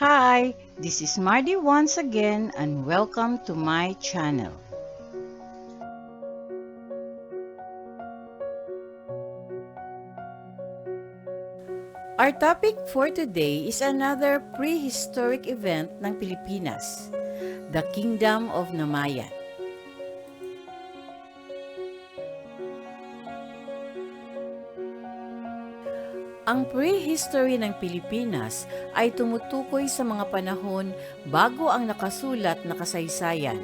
Hi, this is Mardy once again and welcome to my channel. Our topic for today is another prehistoric event ng Pilipinas, the Kingdom of Namayan. Ang prehistory ng Pilipinas ay tumutukoy sa mga panahon bago ang nakasulat na kasaysayan.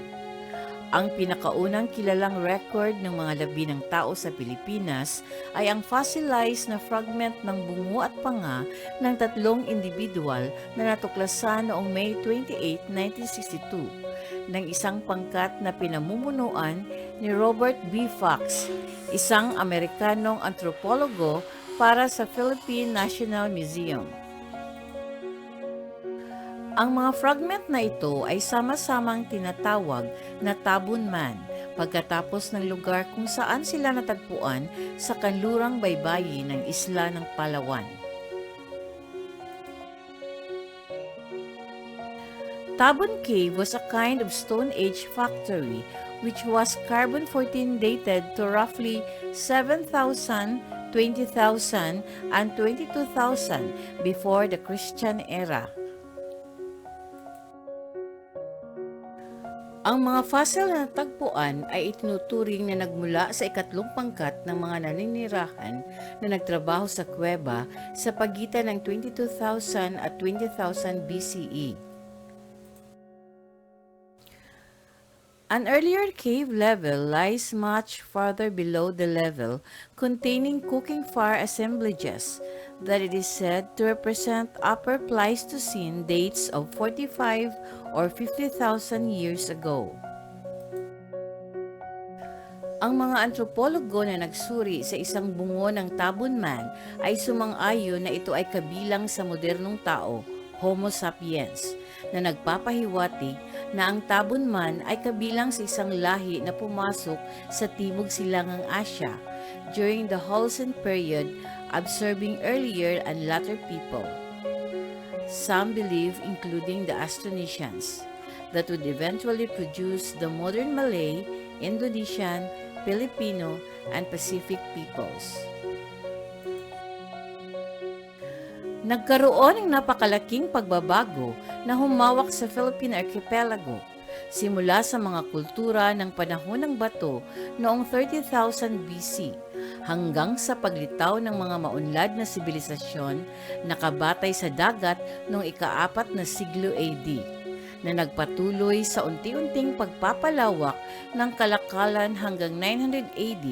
Ang pinakaunang kilalang record ng mga labi ng tao sa Pilipinas ay ang fossilized na fragment ng bungo at panga ng tatlong indibidwal na natuklasan noong May 28, 1962 ng isang pangkat na pinamumunuan ni Robert B. Fox, isang Amerikanong antropologo para sa Philippine National Museum. Ang mga fragment na ito ay sama-samang tinatawag na Tabon pagkatapos ng lugar kung saan sila natagpuan sa kanlurang baybayin ng isla ng Palawan. Tabon Cave was a kind of Stone Age factory which was carbon-14 dated to roughly 7,000, 20,000, and 22,000 before the Christian era. Ang mga fossil na natagpuan ay itinuturing na nagmula sa ikatlong pangkat ng mga naninirahan na nagtrabaho sa kuweba sa pagitan ng 22,000 at 20,000 BCE. An earlier cave level lies much farther below the level containing cooking fire assemblages that it is said to represent Upper Pleistocene dates of 45 or 50,000 years ago. Ang mga antropologo na nagsuri sa isang bungo ng Tabon ay sumang-ayon na ito ay kabilang sa modernong tao, Homo sapiens, na nagpapahiwatig na ang Tabon ay kabilang sa isang lahi na pumasok sa Timog Silangang Asya during the Holocene period, absorbing earlier and latter people. Some believe, including the Austronesians, that would eventually produce the modern Malay, Indonesian, Filipino, and Pacific peoples. Nagkaroon ng napakalaking pagbabago na humawak sa Philippine Archipelago, simula sa mga kultura ng panahon ng bato noong 30,000 BC hanggang sa paglitaw ng mga maunlad na sibilisasyon na kabatay sa dagat noong ika-4 na siglo AD, na nagpatuloy sa unti-unting pagpapalawak ng kalakalan hanggang 900 AD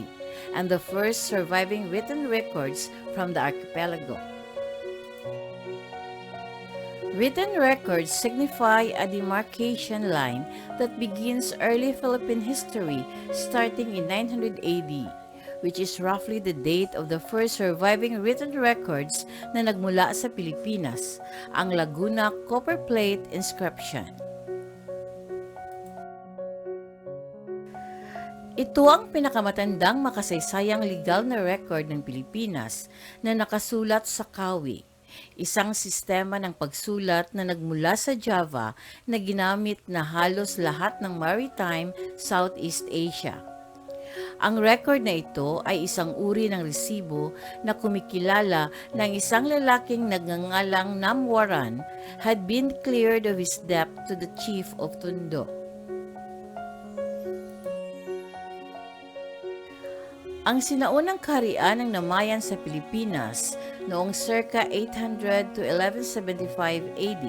and the first surviving written records from the archipelago. Written records signify a demarcation line that begins early Philippine history starting in 900 AD, which is roughly the date of the first surviving written records na nagmula sa Pilipinas, ang Laguna copper plate inscription. Ito ang pinakamatandang makasaysayang legal na record ng Pilipinas na nakasulat sa kawi, isang sistema ng pagsulat na nagmula sa Java na ginamit na halos lahat ng maritime Southeast Asia. Ang record na ito ay isang uri ng resibo na kumikilala ng isang lalaking nagngangalang Namwaran had been cleared of his debt to the chief of Tondo. Ang sinaunang kaharian ng Namayan sa Pilipinas noong circa 800 to 1175 AD,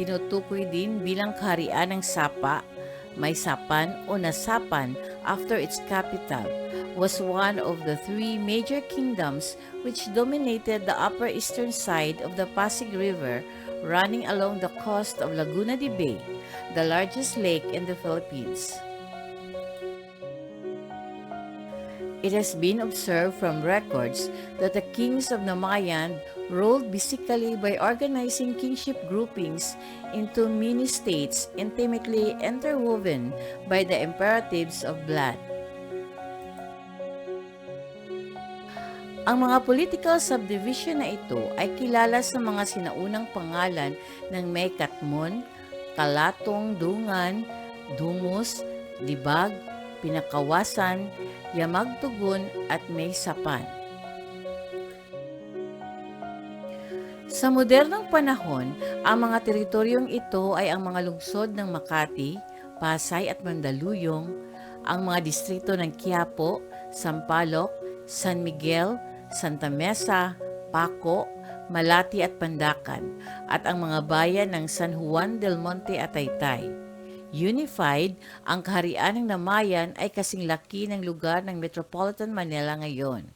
tinutukoy din bilang kaharian ng Sapa, Maysapan o Nasapan after its capital, was one of the three major kingdoms which dominated the upper eastern side of the Pasig River running along the coast of Laguna de Bay, the largest lake in the Philippines. It has been observed from records that the kings of Namayan ruled basically by organizing kingship groupings into mini-states intimately interwoven by the imperatives of blood. Ang mga political subdivision na ito ay kilala sa mga sinaunang pangalan ng may Katmon, Kalatong, Dungan, Dumus, Libag, Pinakawasan, Yamagtugon at May Sapan. Sa modernong panahon, ang mga teritoryong ito ay ang mga lungsod ng Makati, Pasay at Mandaluyong, ang mga distrito ng Quiapo, Sampaloc, San Miguel, Santa Mesa, Paco, Malati at Pandacan, at ang mga bayan ng San Juan del Monte at Taytay. Unified, ang kaharian ng Namayan ay kasing laki ng lugar ng Metropolitan Manila ngayon.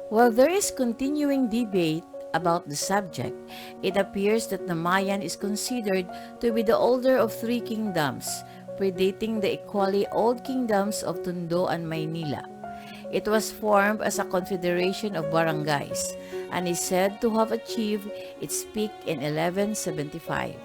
While there is continuing debate about the subject, it appears that Namayan is considered to be the older of three kingdoms, predating the equally old kingdoms of Tondo and Maynila. It was formed as a confederation of barangays and is said to have achieved its peak in 1175.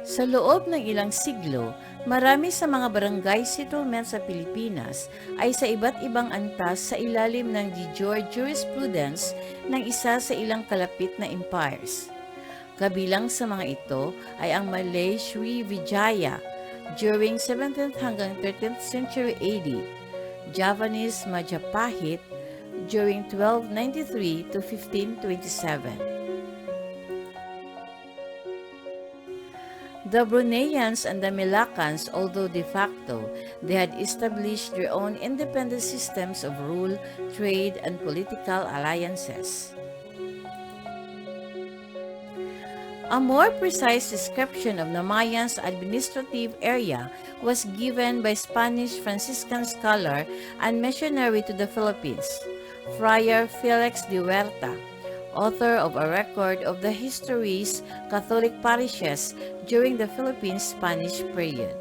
Sa loob ng ilang siglo, marami sa mga barangay settlement sa Pilipinas ay sa iba't ibang antas sa ilalim ng de jure jurisprudence ng isa sa ilang kalapit na empires. Kabilang sa mga ito ay ang Malay Sriwijaya during 17th hanggang 13th century AD, Javanese Majapahit during 1293 to 1527. The Bruneians and the Melaccans, although de facto, they had established their own independent systems of rule, trade, and political alliances. A more precise description of Namayan's administrative area was given by Spanish Franciscan scholar and missionary to the Philippines, Friar Felix de Huerta, author of a record of the histories Catholic parishes during the Philippine-Spanish period.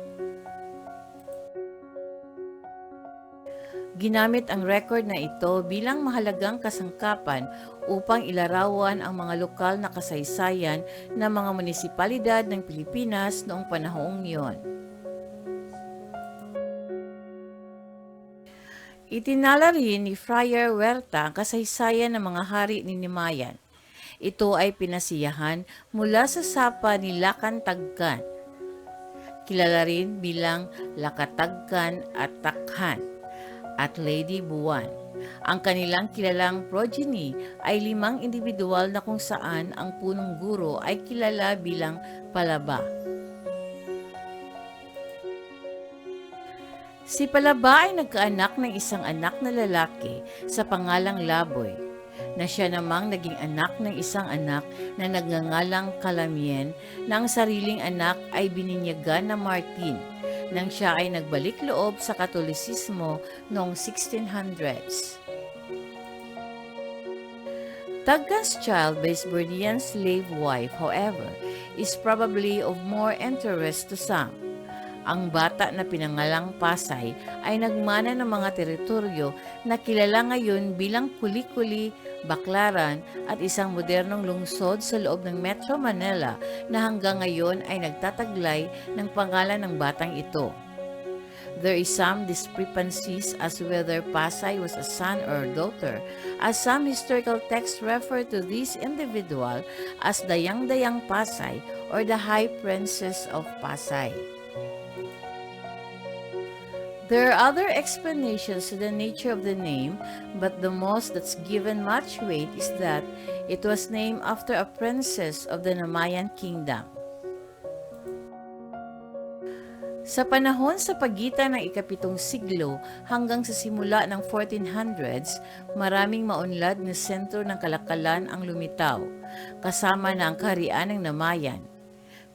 Ginamit ang record na ito bilang mahalagang kasangkapan upang ilarawan ang mga lokal na kasaysayan ng mga munisipalidad ng Pilipinas noong panahong iyon. Itinala rin ni Friar Huerta ang kasaysayan ng mga hari ni Namayan. Ito ay pinasiyahan mula sa sapa ni Lakatagkan, kilala rin bilang Lakatagkan at Takhan, at Lady Buwan. Ang kanilang kilalang progeny ay 5 indibidwal na kung saan ang punong guro ay kilala bilang Palaba. Si Palaba ay nagkaanak ng isang anak na lalaki sa pangalang Laboy, na siya namang naging anak ng isang anak na nagngangalang Kalamien na ang sariling anak ay bininyagan na Martin nang siya ay nagbalik loob sa Katolisismo noong 1600s. Tagkan's child by his Burnian slave wife, however, is probably of more interest to some. Ang bata na pinangalang Pasay ay nagmana ng mga teritoryo na kilala ngayon bilang Kuli-Kuli, Baclaran at isang modernong lungsod sa loob ng Metro Manila na hanggang ngayon ay nagtataglay ng pangalan ng batang ito. There is some discrepancies as to whether Pasay was a son or daughter, as some historical texts refer to this individual as Dayang-Dayang Pasay or the High Princess of Pasay. There are other explanations to the nature of the name, but the most that's given much weight is that it was named after a princess of the Namayan kingdom. Sa panahon sa pagitan ng ika-7 siglo hanggang sa simula ng 1400s, maraming maunlad na sentro ng kalakalan ang lumitaw, kasama na ang kaharian ng Namayan.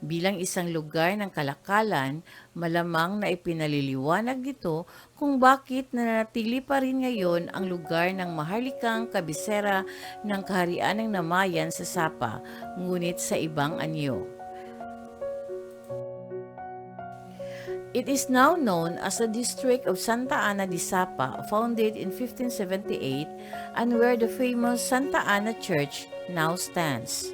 Bilang isang lugar ng kalakalan, malamang na ipinaliliwanag nito kung bakit nananatili pa rin ngayon ang lugar ng maharlikang kabisera ng kaharian ng Namayan sa Sapa, ngunit sa ibang anyo. It is now known as the district of Santa Ana de Sapa, founded in 1578, and where the famous Santa Ana Church now stands.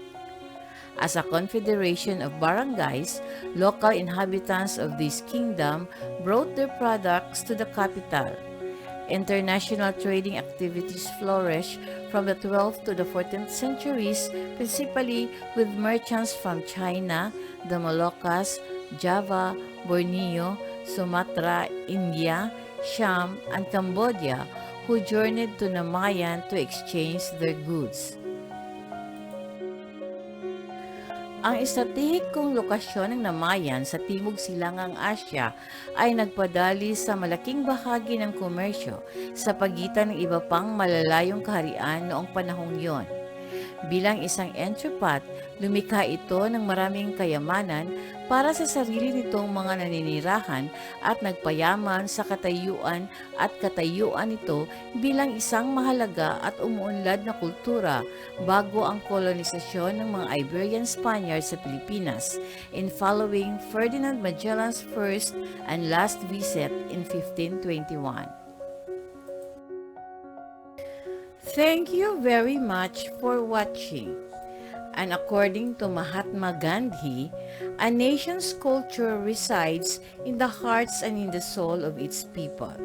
As a confederation of barangays, local inhabitants of this kingdom brought their products to the capital. International trading activities flourished from the 12th to the 14th centuries, principally with merchants from China, the Moluccas, Java, Borneo, Sumatra, India, Sham, and Cambodia, who journeyed to Namayan to exchange their goods. Ang estratehikong lokasyon ng Namayan sa Timog Silangang Asya ay nagpadali sa malaking bahagi ng komersyo sa pagitan ng iba pang malalayong kaharian noong panahong yon. Bilang isang entrepot, lumikha ito ng maraming kayamanan para sa sarili nitong mga naninirahan at nagpayaman sa katayuan nito bilang isang mahalaga at umuunlad na kultura bago ang kolonisasyon ng mga Iberian Spaniards sa Pilipinas in following Ferdinand Magellan's first and last visit in 1521. Thank you very much for watching. And according to Mahatma Gandhi, a nation's culture resides in the hearts and in the soul of its people.